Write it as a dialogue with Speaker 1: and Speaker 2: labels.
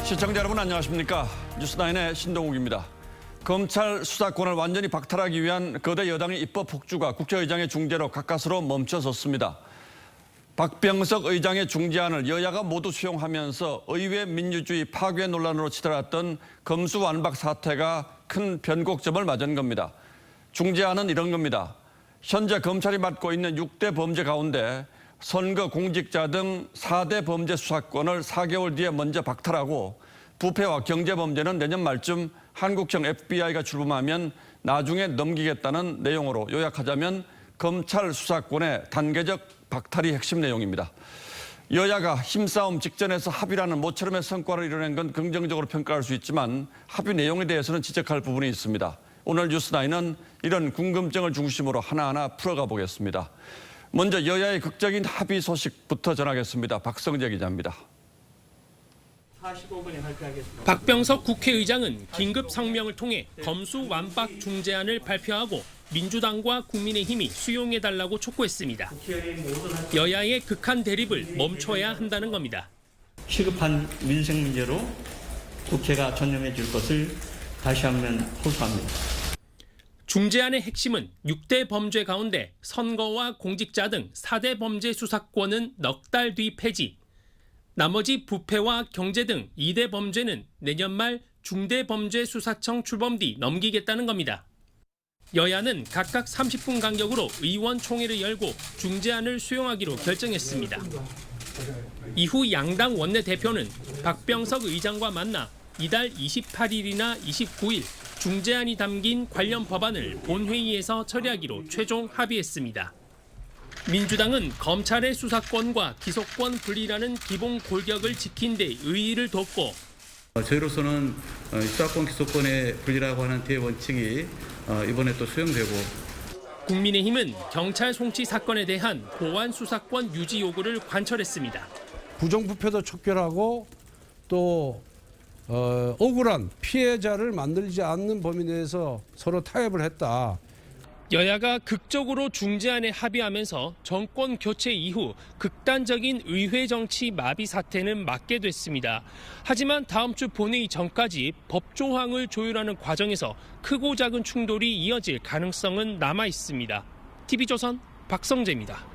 Speaker 1: 시청자 여러분 안녕하십니까. 뉴스9의 신동욱입니다. 검찰 수사권을 완전히 박탈하기 위한 거대 여당의 입법 폭주가 국회의장의 중재로 가까스로 멈춰섰습니다. 박병석 의장의 중재안을 여야가 모두 수용하면서 의회 민주주의 파괴 논란으로 치달았던 검수완박 사태가 큰 변곡점을 맞은 겁니다. 중재안은 이런 겁니다. 현재 검찰이 맡고 있는 6대 범죄 가운데 선거 공직자 등 4대 범죄 수사권을 4개월 뒤에 먼저 박탈하고 부패와 경제범죄는 내년 말쯤 한국형 FBI가 출범하면 나중에 넘기겠다는 내용으로 요약하자면 검찰 수사권의 단계적 박탈이 핵심 내용입니다. 여야가 힘싸움 직전에서 합의라는 모처럼의 성과를 이뤄낸 건 긍정적으로 평가할 수 있지만 합의 내용에 대해서는 지적할 부분이 있습니다. 오늘 뉴스9은 이런 궁금증을 중심으로 하나하나 풀어가 보겠습니다. 먼저 여야의 극적인 합의 소식부터 전하겠습니다. 박성재 기자입니다.
Speaker 2: 45분에 발표하겠습니다.
Speaker 3: 박병석 국회의장은 긴급 성명을 통해 검수완박 중재안을 발표하고 민주당과 국민의힘이 수용해달라고 촉구했습니다. 여야의 극한 대립을 멈춰야 한다는 겁니다.
Speaker 2: 시급한 민생 문제로 국회가 전념해줄 것을 다시 한번 호소합니다.
Speaker 3: 중재안의 핵심은 6대 범죄 가운데 선거와 공직자 등 4대 범죄 수사권은 넉 달 뒤 폐지, 나머지 부패와 경제 등 2대 범죄는 내년 말 중대범죄수사청 출범 뒤 넘기겠다는 겁니다. 여야는 각각 30분 간격으로 의원총회를 열고 중재안을 수용하기로 결정했습니다. 이후 양당 원내대표는 박병석 의장과 만나 이달 28일이나 29일 중재안이 담긴 관련 법안을 본회의에서 처리하기로 최종 합의했습니다. 민주당은 검찰의 수사권과 기소권 분리라는 기본 골격을 지킨 데 의의를 뒀고
Speaker 4: 저희로서는 수사권 기소권의 분리라고 하는 대원칙이 이번에 또 수용되고
Speaker 3: 국민의힘은 경찰 송치 사건에 대한 보안 수사권 유지 요구를 관철했습니다.
Speaker 5: 부정부패도 척결하고 또 억울한 피해자를 만들지 않는 범위 내에서 서로 타협을 했다.
Speaker 3: 여야가 극적으로 중재안에 합의하면서 정권 교체 이후 극단적인 의회 정치 마비 사태는 막게 됐습니다. 하지만 다음 주 본회의 전까지 법 조항을 조율하는 과정에서 크고 작은 충돌이 이어질 가능성은 남아 있습니다. TV조선 박성재입니다.